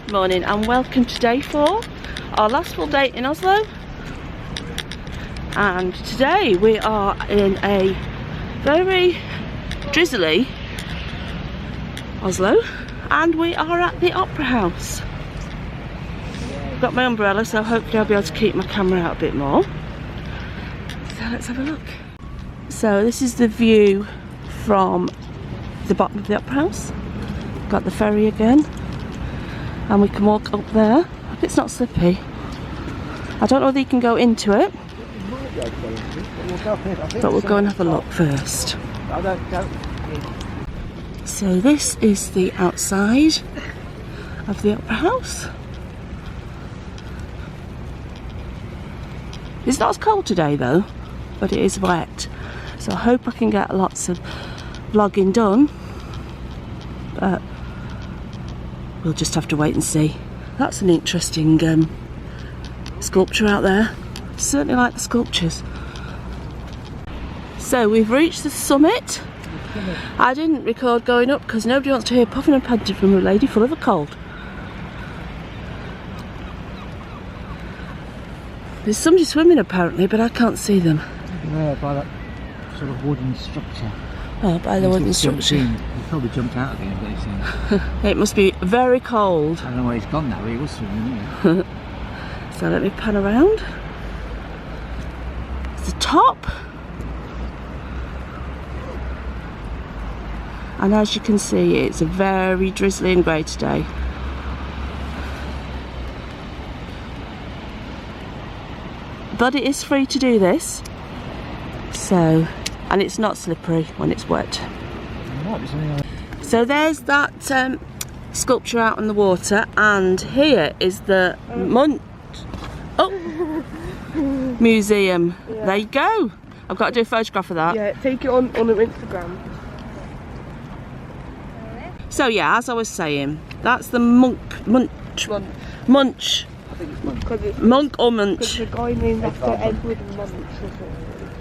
Good morning and welcome to day 4, our last full day in Oslo. And today we are in a very drizzly Oslo and we are at the Opera House. I've got my umbrella, so hopefully I'll be able to keep my camera out a bit more. So let's have a look. So this is the view from the bottom of the Opera House. Got the ferry again. And we can walk up there. I hope it's not slippy. I don't know whether you can go into it, but we'll go and have a look first. So this is the outside of the Opera House. It's not as cold today though, but it is wet. So I hope I can get lots of vlogging done. But we'll just have to wait and see. That's an interesting sculpture out there. Certainly like the sculptures. So we've reached the summit. I didn't record going up because nobody wants to hear puffing and panting from a lady full of a cold. There's somebody swimming apparently, but I can't see them. Yeah, by that sort of wooden structure. Oh, by the wooden structure. He probably jumped out again, but he's It must be very cold. I don't know where he's gone now, he was swimming, yeah. So let me pan around. It's the top. And as you can see, it's a very drizzly and grey today. But it is free to do this. So, and it's not slippery when it's wet. So there's that sculpture out on the water, and here is the museum. Yeah. There you go. I've got to do a photograph of that. Yeah, take it on Instagram. So yeah, as I was saying, that's the Munch. Munch. I think it's Monk. Monk or Because Munch. the guy named after Edward Munch.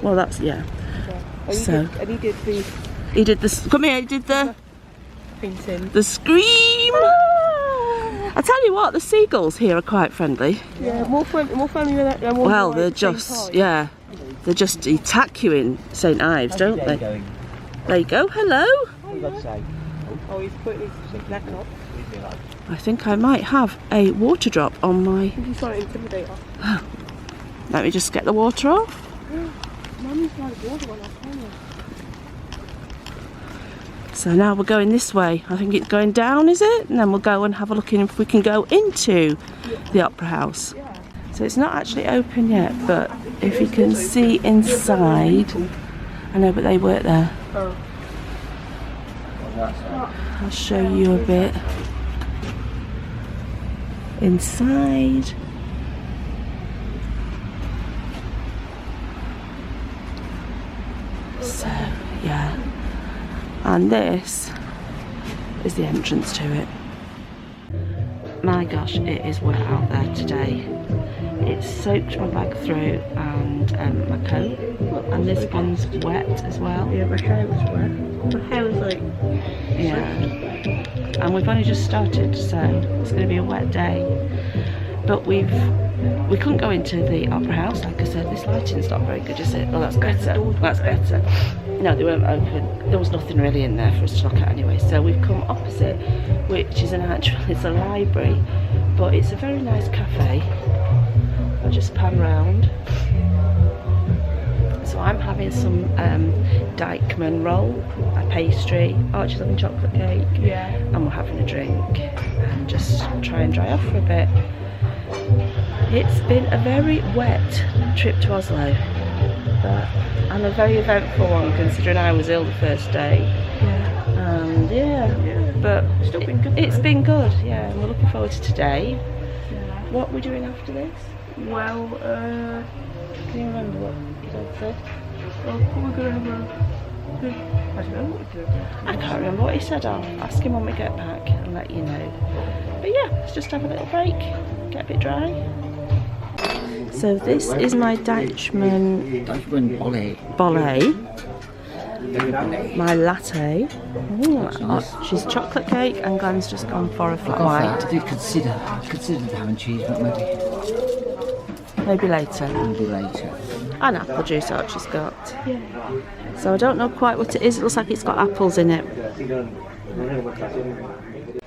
Well, that's, yeah. And So he did the he did this. Come here. He did the painting. scream. I tell you what, the seagulls here are quite friendly. Yeah, more friendly than that. Well, they're just, yeah, they just attack you in St Ives, don't they? Going? There you go. Hello. What did I say? Oh, he's putting his neck up. I think I might have a water drop on my. I think he's trying to intimidate us. Let me just get the water off. Mummy's like water when I tell you. So now we're going this way. I think it's going down, is it? And then we'll go and have a look in if we can go into the Opera House. Yeah. So it's not actually open yet, but if you can see inside, I know, but they work there. Oh. I'll show you a bit inside. So yeah, and this is the entrance to it. My gosh, it is wet out there today. It's soaked my bag through and my coat, and this one's wet as well. Yeah, my hair was wet. My hair was like... Yeah, and we've only just started, so it's going to be a wet day. But we couldn't go into the Opera House, like I said. This lighting's not very good, is it? Oh, that's better. That's better. No, they weren't open. There was nothing really in there for us to look at anyway. So we've come opposite, which is it's a library, but it's a very nice cafe. I'll just pan round. So I'm having some Dykeman roll, a pastry, Archie's having chocolate cake, Yeah. and we're having a drink and just try and dry off for a bit. It's been a very wet trip to Oslo, but and a very eventful one considering I was ill the first day. Yeah. And yeah, but It's still been good. it's been good, yeah, and we're looking forward to today. Yeah. What are we doing after this? Well, Can you remember what your dad said? well, we're gonna have a... I don't know what we're doing. I can't remember what he said. I'll ask him when we get back and let you know. But yeah, let's just have a little break, get a bit dry. So this is my Dutchman Dutchman Bolle. Bolle. my latte. Ooh, she's chocolate cake and Glenn's just gone for a flat white. I did consider ham and cheese, but Maybe later. maybe later. And apple juice Archie's got. So I don't know quite what it is. It looks like it's got apples in it.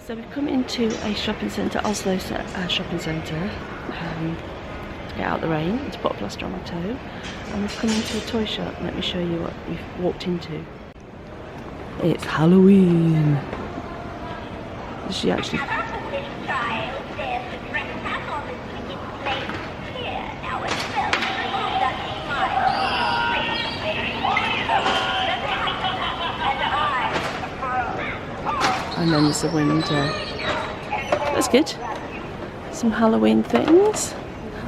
So we've come into a shopping centre, Oslo shopping centre, to get out the rain and to put a plaster on my toe. And we've come into a toy shop. Let me show you what we've walked into. It's Halloween. She actually... And then there's a window. That's good. Some Halloween things.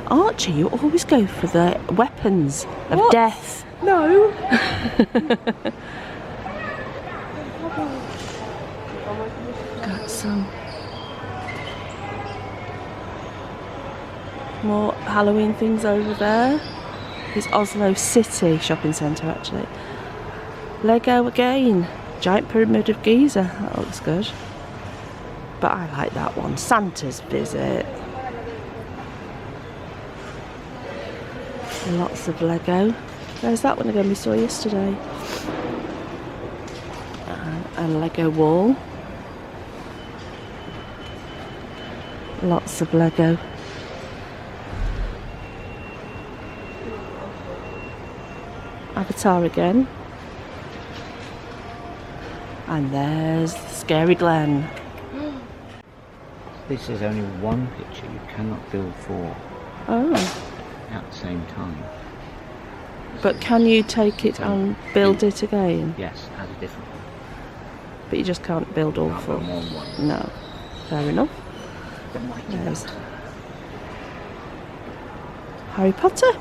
Archie, you always go for the weapons of death. No. Got some more Halloween things over there. It's Oslo City shopping centre actually. Lego again. Giant Pyramid of Giza. That looks good. But I like that one. Santa's Visit. Lots of Lego. There's that one again we saw yesterday. A Lego wall. Lots of Lego. Avatar again. And there's Scary Glen. This is only one picture. You cannot build 4 Oh. at the same time. But can you take it and build it again? Yes, as a different one. But you just can't build all 4. More than one. No. Fair enough. There's Harry Potter.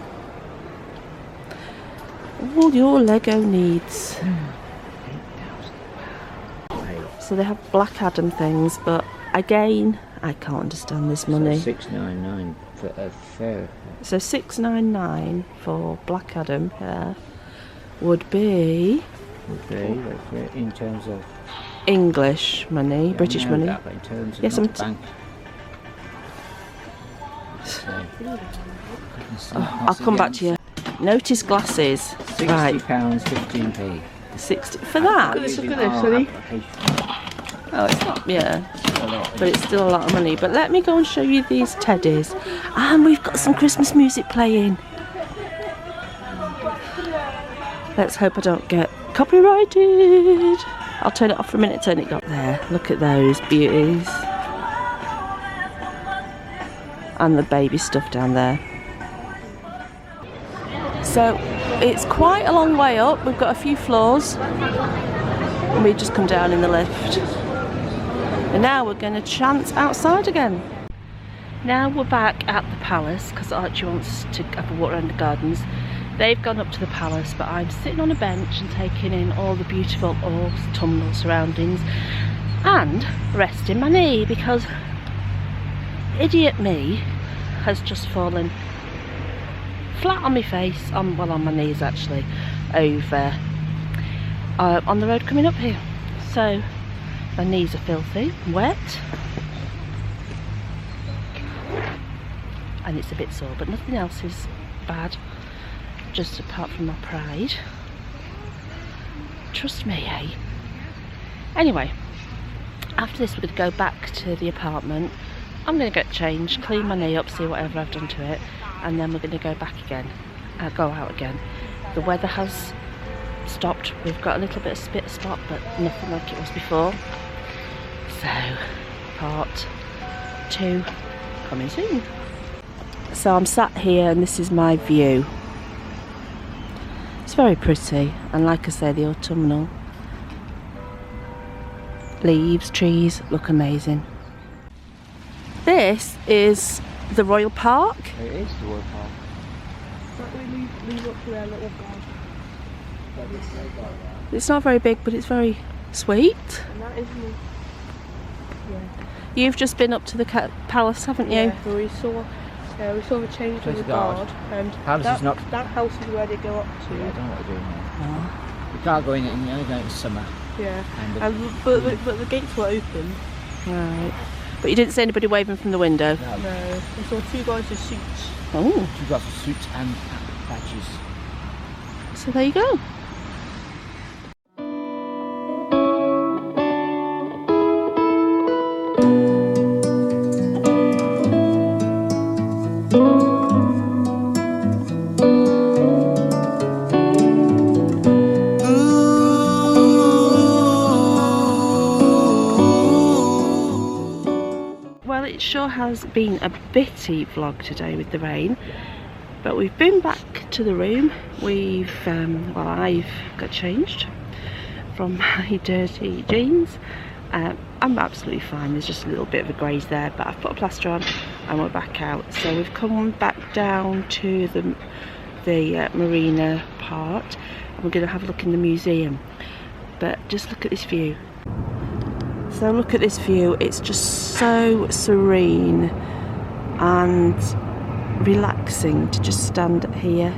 All your Lego needs. So they have Black Adam things, but again, I can't understand this money. So $6.99 for a fair. So $6.99 for Black Adam here would be In terms of English money, British I know money. that, but in terms of Yes, not bank. I'll come back to you. Notice glasses. Right, £60, 15p. 60 for that. Look at this, Sonny. Oh, it's not, yeah, but it's still a lot of money. But let me go and show you these teddies. And we've got some Christmas music playing. Let's hope I don't get copyrighted. I'll turn it off for a minute, turn it up there. Look at those beauties. And the baby stuff down there. So it's quite a long way up. We've got a few floors. And we just come down in the lift. And now we're going to chance outside again. Now we're back at the palace because Archie wants to have a walk around the gardens. They've gone up to the palace, but I'm sitting on a bench and taking in all the beautiful autumnal surroundings and resting my knee because idiot me has just fallen flat on my face, on my knees actually, over on the road coming up here. So my knees are filthy, wet, and it's a bit sore, but nothing else is bad, just apart from my pride. Trust me, eh? Anyway, after this we're going to go back to the apartment. I'm going to get changed, clean my knee up, see whatever I've done to it, and then we're going to go back again, go out again. The weather has stopped. We've got a little bit of spot, but nothing like it was before. So, part 2 coming soon. So I'm sat here and this is my view. It's very pretty, and like I say, the autumnal leaves, trees look amazing. This is the Royal Park. It is the Royal Park. We leave up to their little garden. It's not very big, but it's very sweet. And that is me. Yeah. You've just been up to the palace, haven't you? Yeah, so we saw the change of Place the guard. guard, and Palace is not. that house is where they go up to. Yeah, I don't know what they're doing there. can't go in it, you only go in summer. Yeah. And But the gates were open. Right. But you didn't see anybody waving from the window? no, No. I saw two guys in suits. Oh, you got some suits and badges. so there you go. Well, it sure has been a bitty vlog today with the rain, but we've been back to the room. We've, well, I've got changed from my dirty jeans. I'm absolutely fine, there's just a little bit of a graze there, but I've put a plaster on and we're back out. So we've come back down to the marina part and we're going to have a look in the museum. But just look at this view. So look at this view, it's just so serene and relaxing to just stand here,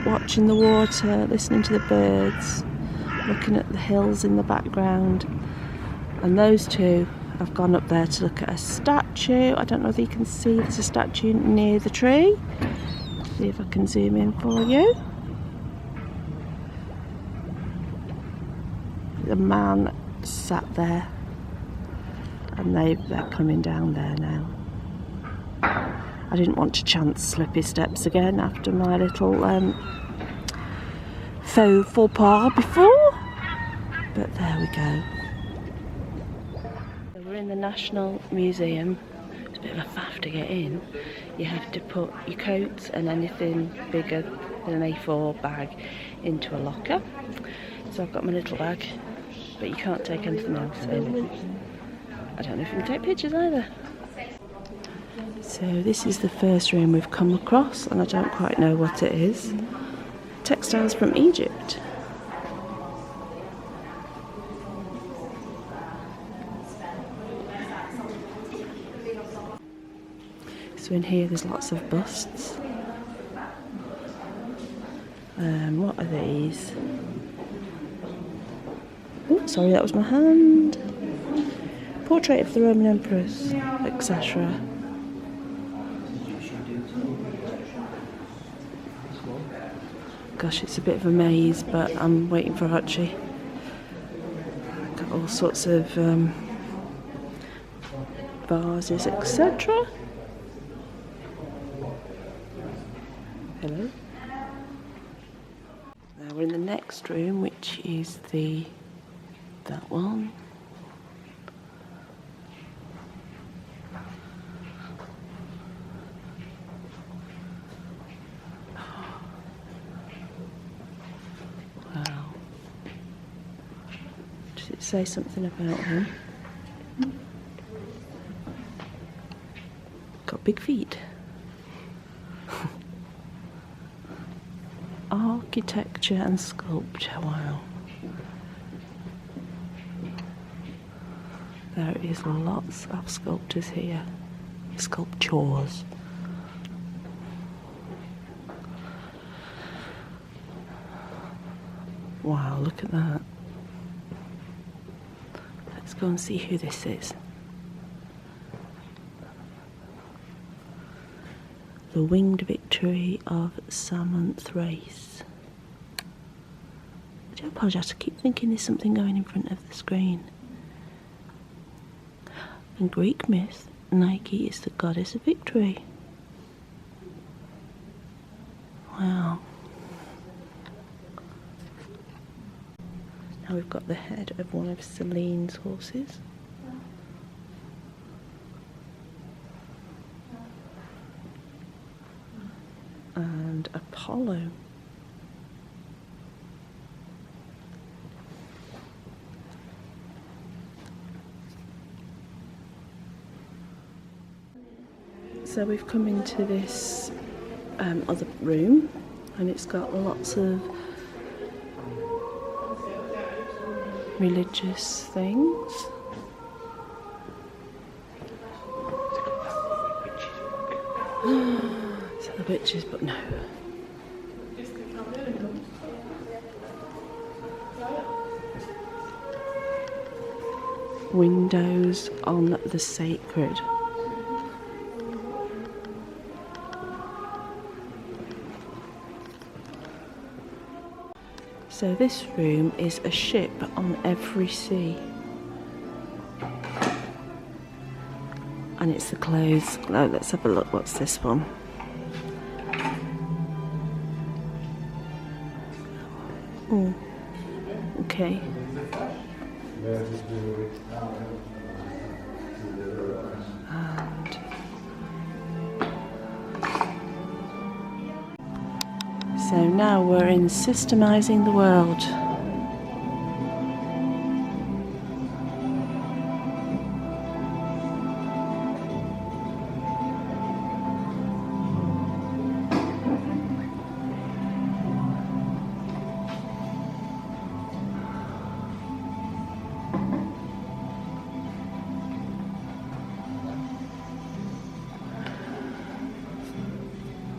watching the water, listening to the birds, looking at the hills in the background. And those two have gone up there to look at a statue. I don't know if you can see, there's a statue near the tree. See if I can zoom in for you. The man sat there and they're coming down there now. I didn't want to chance slippy steps again after my little faux pas before, but there we go. So we're in the National Museum. It's a bit of a faff to get in. You have to put your coats and anything bigger than an A4 bag into a locker. So I've got my little bag, but you can't take anything else in. I don't know if you can take pictures either. So this is the first room we've come across and I don't quite know what it is. Textiles from Egypt. So in here there's lots of busts. What are these? Oh, sorry, that was my hand. Portrait of the Roman Empress, etc. Gosh, it's a bit of a maze, but I'm waiting for Archie. Got all sorts of vases, etc. Hello. Now we're in the next room, which is that one. Wow. Does it say something about him? Got big feet. Architecture and sculpture, wow. There is lots of sculptures here. Sculptures. Wow, look at that. Let's go and see who this is. The Winged Victory of Samothrace. I do apologise, I keep thinking there's something going in front of the screen. In Greek myth, Nike is the goddess of victory. Wow. Now we've got the head of one of Celine's horses. And Apollo. So we've come into this other room and it's got lots of religious things. So the witches, but no. Windows on the Sacred. So this room is a ship on every sea. And it's the clothes. Oh, let's have a look. What's this one? Oh, okay. And so now we're in systemizing the world.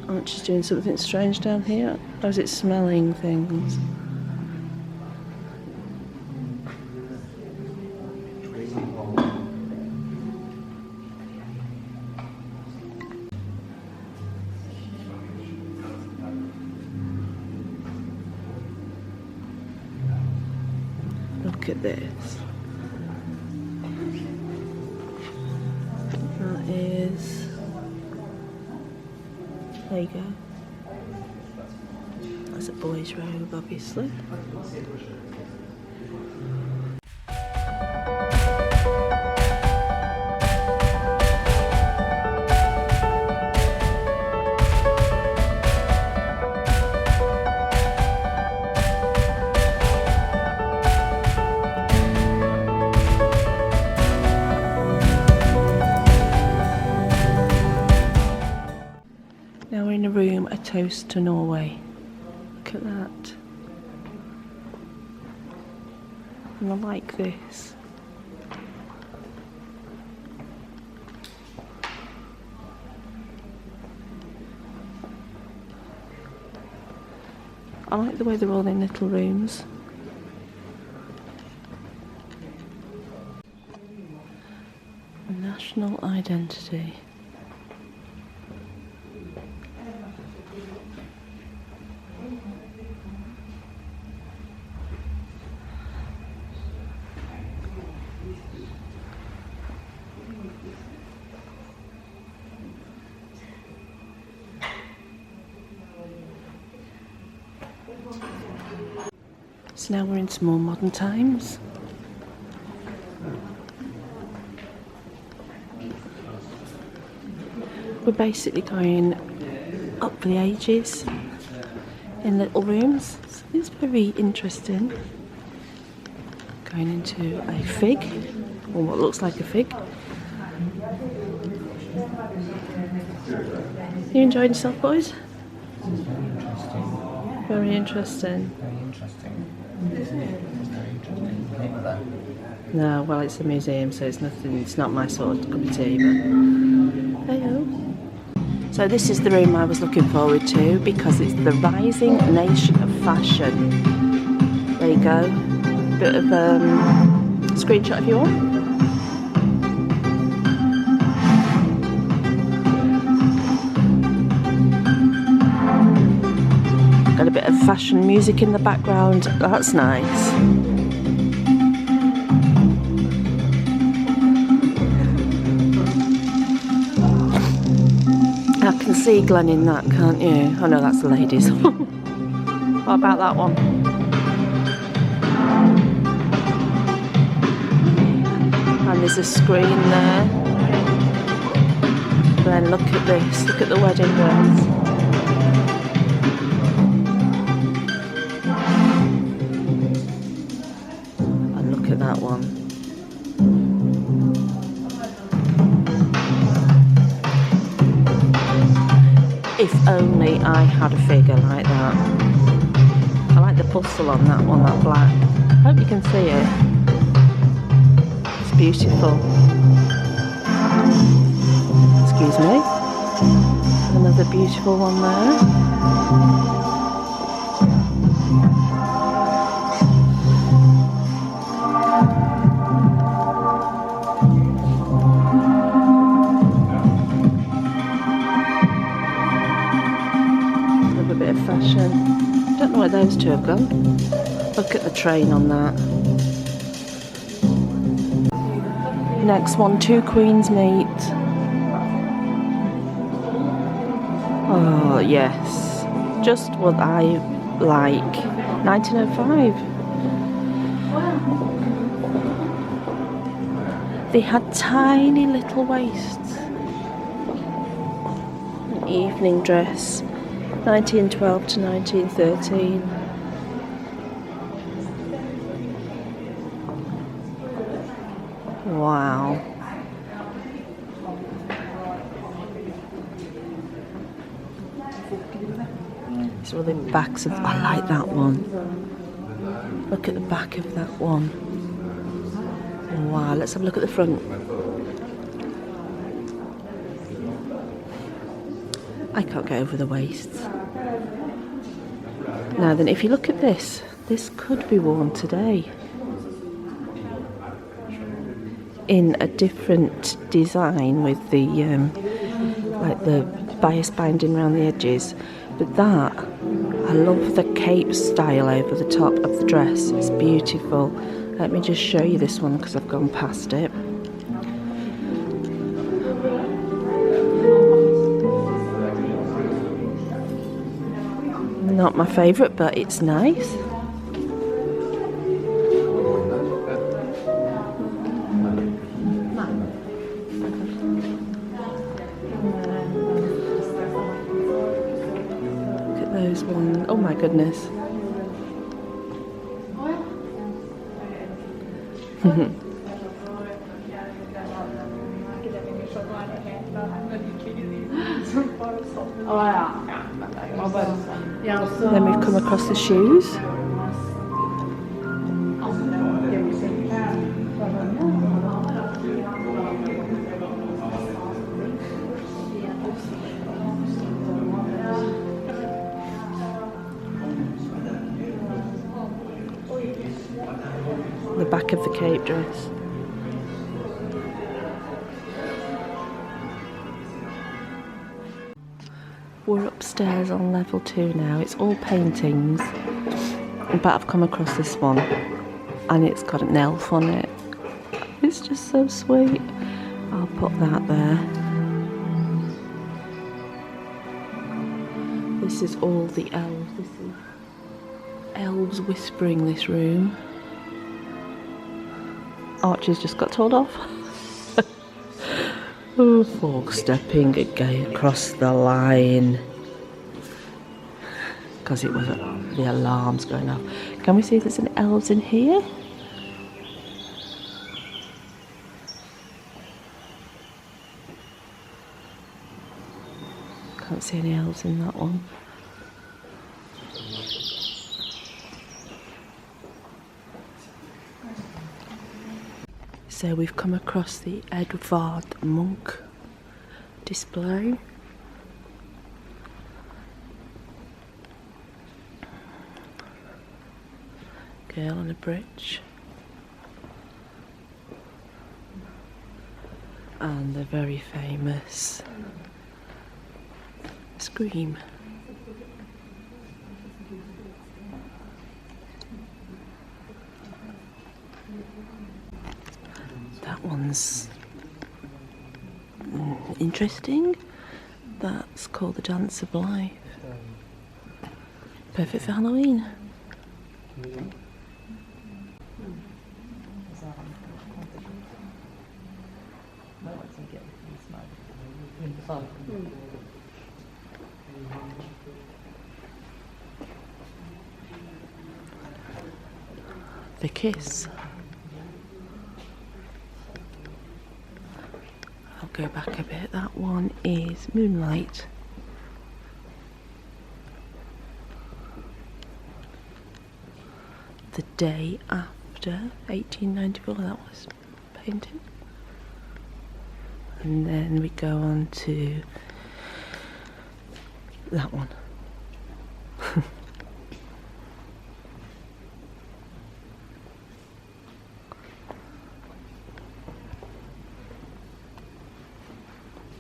Aren't you doing something strange down here? Or is it smelling things? Look at this. That is... There you go. That's a boy's robe, obviously. Now we're in a room, A Toast to Norway. Look at that. And I like this. I like the way they're all in little rooms. National identity. So now we're into more modern times. We're basically going up the ages in little rooms. So it's very interesting. Going into a fig, or what looks like a fig. You enjoying yourself, boys? Very interesting. Very interesting. Very interesting. No, well, it's a museum, so it's nothing. It's not my sort of cup of tea, but hey-ho. So this is the room I was looking forward to because it's the rising nation of fashion. There you go. Bit of screenshot if you want. Got a bit of fashion music in the background. That's nice. I can see Glenn in that, can't you? Oh no, that's the ladies. What about that one? And there's a screen there. Then look at this. Look at the wedding dress. And look at that one. If only I had a figure like that. I like the bustle on that one, that black. Hope you can see it. It's beautiful. Excuse me. Another beautiful one there. gone. Look at the train on that. Next one, 2 Queens meet. Oh yes, just what I like. 1905. They had tiny little waists. An evening dress, 1912 to 1913. Wow. These are the backs of. I like that one. Look at the back of that one. Wow, let's have a look at the front. I can't get over the waists. Now then, if you look at this, this could be worn today in a different design with the like the bias binding around the edges. But that, I love the cape style over the top of the dress. It's beautiful. Let me just show you this one because I've gone past it. Not my favourite, but it's nice. Look at those ones. Oh my goodness. Then we've come across the shoes. The back of the cape dress. We're upstairs on level 2 now. It's all paintings, but I've come across this one and it's got an elf on it. It's just so sweet. I'll put that there. This is all the elves. This is elves whispering this room. Archie's just got told off. Oh, for stepping again across the line. Because it was the alarms going off. Can we see if there's any elves in here? Can't see any elves in that one. So we've come across the Edvard Munch display. Girl on a bridge. And the very famous Scream. That one's interesting. That's called The Dance of Life. Perfect for Halloween. The Kiss. I'll go back a bit. That one is Moonlight. The Day After, 1894, that was painted. And then we go on to that one.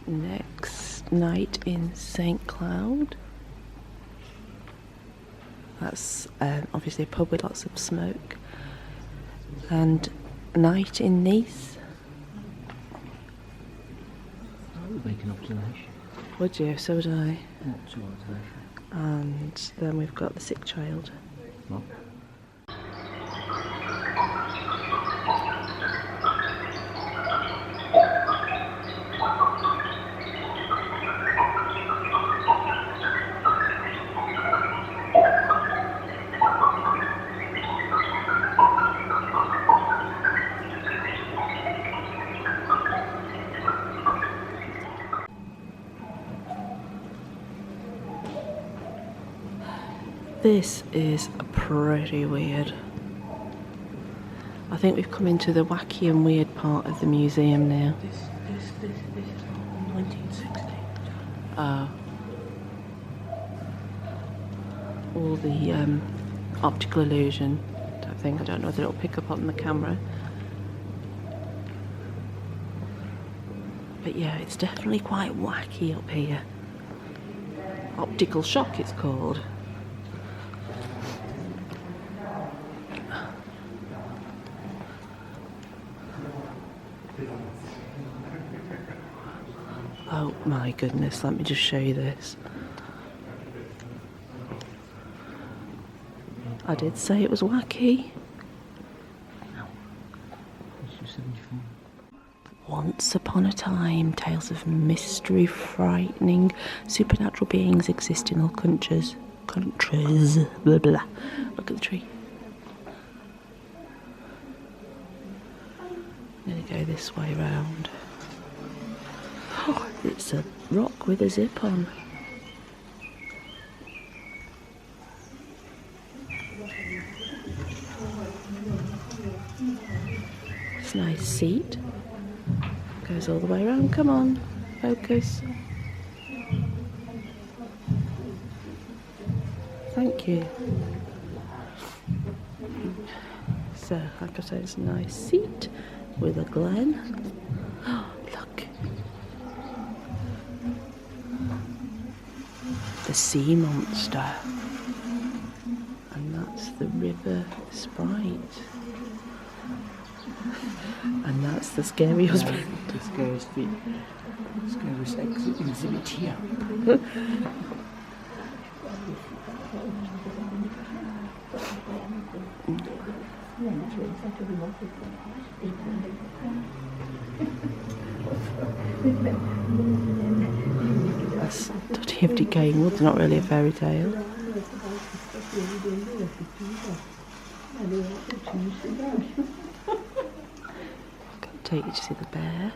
Next, Night in St. Cloud. that's obviously a pub with lots of smoke. And night in Nice. I would make an observation. Would you? So would I. What's your observation? And then we've got the sick child. What? This is pretty weird. I think we've come into the wacky and weird part of the museum now. This is from 1960. All the optical illusion type thing. I don't know if it'll pick up on the camera. But yeah, it's definitely quite wacky up here. Optical shock it's called. Oh my goodness, let me just show you this. I did say it was wacky. Once upon a time, tales of mystery, frightening, supernatural beings exist in all countries. Blah blah. Look at the tree. I'm gonna go this way round. Oh, it's a rock with a zip on. It's a nice seat. Goes all the way around. Come on, focus. Thank you. So, like I said, it's a nice seat with a glen. Oh, look. The sea monster. And that's the river sprite. And that's the scary husband. The scariest exhibit here. That's study of decaying wood, not really a fairy tale. Take you to see the bear.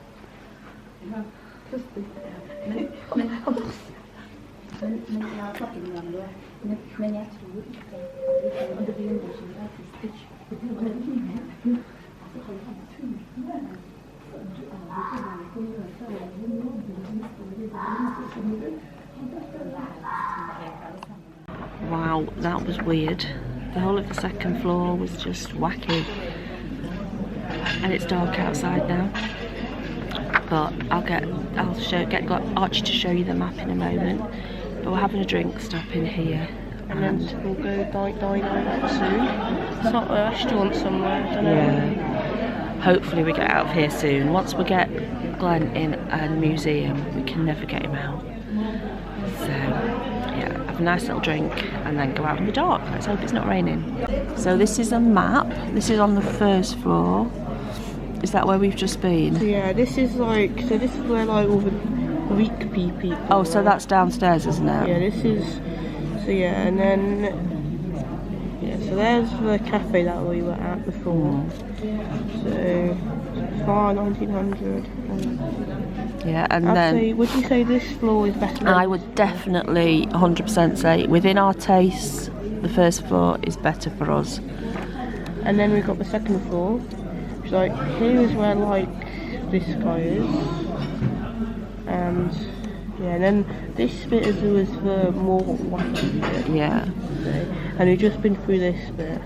Wow, that was weird. The whole of the second floor was just wacky. And it's dark outside now. But I'll get Archie to show you the map in a moment. But we're having a drink stop in here. And then we'll go dine out soon. It's not a restaurant somewhere, I don't know. Yeah. Hopefully we get out of here soon. Once we get Glenn in a museum, we can never get him out. So, yeah, have a nice little drink and then go out in the dark. Let's hope it's not raining. So this is a map. This is on the first floor. Is that where we've just been? Yeah, this is where like all the weak people. Oh, so that's downstairs, isn't it? Yeah, this is. So yeah, and then so there's the cafe that we were at before. So far 1900. Yeah, and then would you say this floor is better? I would definitely 100% say within our tastes, the first floor is better for us. And then we've got the second floor. Which, like, here is where like this guy is, and yeah, and then this bit is the more wacky bit. Yeah. And we've just been through this bit.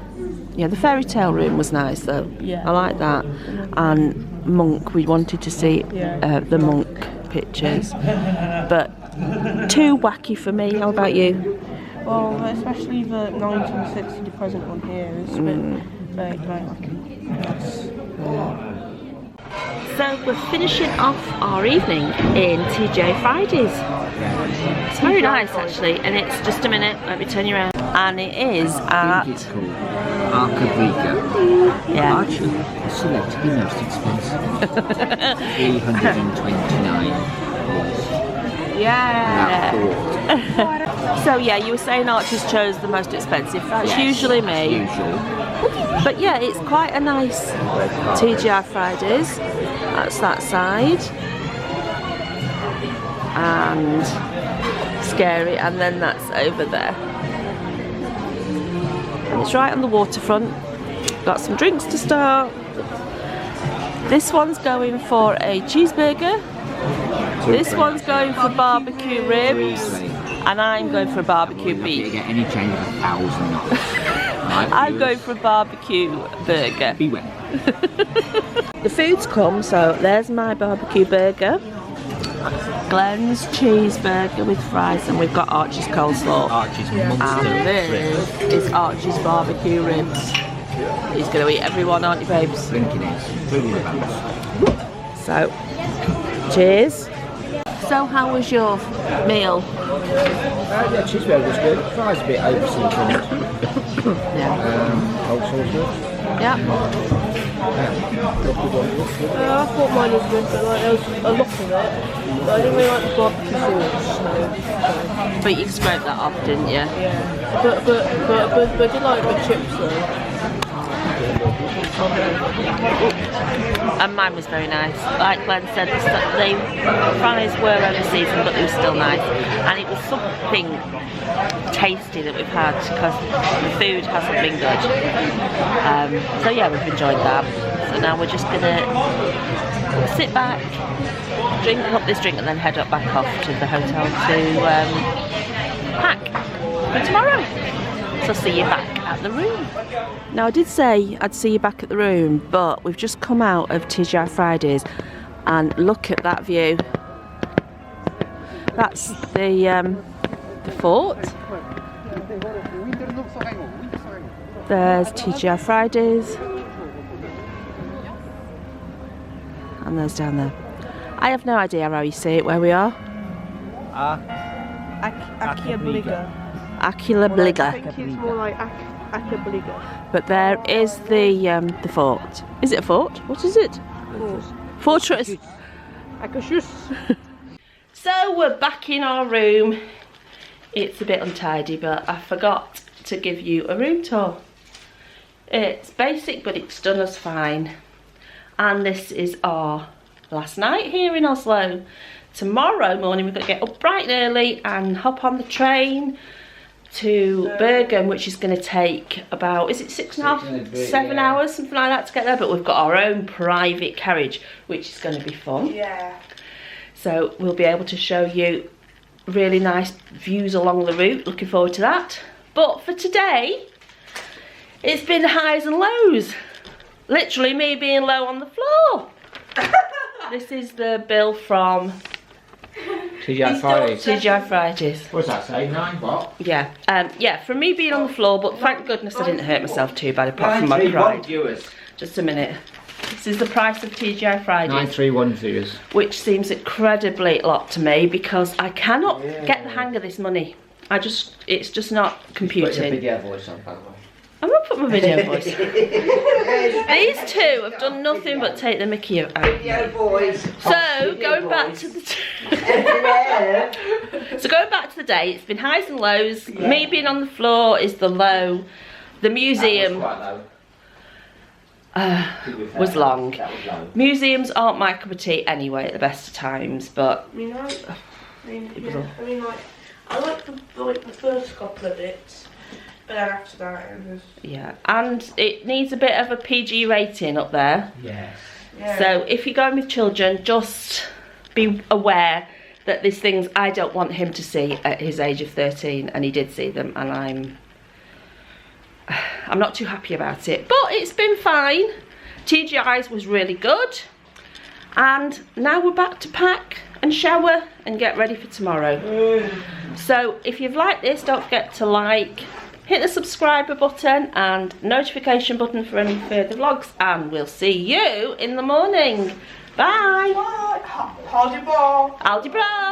Yeah, the fairy tale room was nice though. Yeah. I like that. And Monk, we wanted to see the Monk pictures, but too wacky for me. How about you? Well, especially the 1960, the present one here, is a bit very, very lucky. Yes. So we're finishing off our evening in TGI Fridays. It's very nice actually, and it's just a minute, let me turn you around. And it is I think at... it's called Arcabrica. Yeah. Actually, I selected the most expensive. 329 was Yeah. that So yeah, you were saying Archie's chose the most expensive. That's Yes, usually me. Usually. But yeah, it's quite a nice TGI Fridays. That's that side. And scary, and then that's over there. And it's right on the waterfront. Got some drinks to start. This one's going for a cheeseburger. This one's going for barbecue ribs. And I'm going for a barbecue You beef. get any change of 1,000 knots. Right, I'm viewers? going for a barbecue burger. Beware. The food's come, so there's my barbecue burger. Glenn's cheeseburger with fries, and we've got Archie's coleslaw. Archie's monster. And this is Archie's barbecue ribs. He's going to eat everyone, aren't you, babes? Drinking it. Brilliant about. So, cheers. So, how was your meal? Yeah, cheeseburger was good. Fries a bit over-seasoned. Yeah. Coleslaw's good. Yeah. I thought mine was good, but like, there was a lot of it. But I didn't really like the barbecue sauce. But you scraped that off, didn't you? Yeah. But I did like the chips though. And mine was very nice. Like Glenn said, the fries were over seasoned, but they were still nice. And it was something tasty that we've had because the food hasn't been good. So yeah, we've enjoyed that. So now we're just gonna sit back, drink up this drink, and then head up back off to the hotel to pack for tomorrow. So see you back at the room. Now I did say I'd see you back at the room, but we've just come out of TGI Fridays and look at that view. That's the fort. There's TGI Fridays. And there's down there. I have no idea how you say it where we are. Akiabliga. Akilabliga. I think it's more like Akabliga. But there is the fort. Is it a fort? What is it? Fortress. So we're back in our room. It's a bit untidy, but I forgot to give you a room tour. It's basic, but it's done us fine. And this is our last night here in Oslo. Tomorrow morning we've got to get up bright and early and hop on the train to Bergen, which is going to take about, is it 6.5, 7 hours, something like that to get there, but we've got our own private carriage, which is going to be fun. Yeah. So we'll be able to show you really nice views along the route, looking forward to that. But for today, it's been highs and lows. Literally me being low on the floor. This is the bill from TGI Fridays. TGI Fridays. What's that say? 9 what? Yeah, yeah, from me being on the floor, but thank goodness I didn't hurt myself too bad apart from my 931 pride. viewers. Just a minute. This is the price of TGI Fridays, 931 viewers. which seems incredibly a lot to me because I cannot get the hang of this money. It's just not computing. video voice on, by the way. I'm gonna put my video voice. These two have done nothing but take the mickey out. Video boys. So going back to the day, it's been highs and lows. Yeah. Me being on the floor is the low. The museum was long. Museums aren't my cup of tea anyway at the best of times, but I like the first couple of bits, but then after that it was... yeah, and it needs a bit of a PG rating up there. Yes. Yeah. So if you're going with children, just be aware that there's things I don't want him to see at his age of 13, and he did see them, and I'm not too happy about it, but it's been fine. TGI's was really good, and now we're back to pack and shower and get ready for tomorrow. So if you've liked this, don't forget to like, hit the subscriber button and notification button for any further vlogs, and we'll see you in the morning. Bye. Hold your ball. Hold your bra.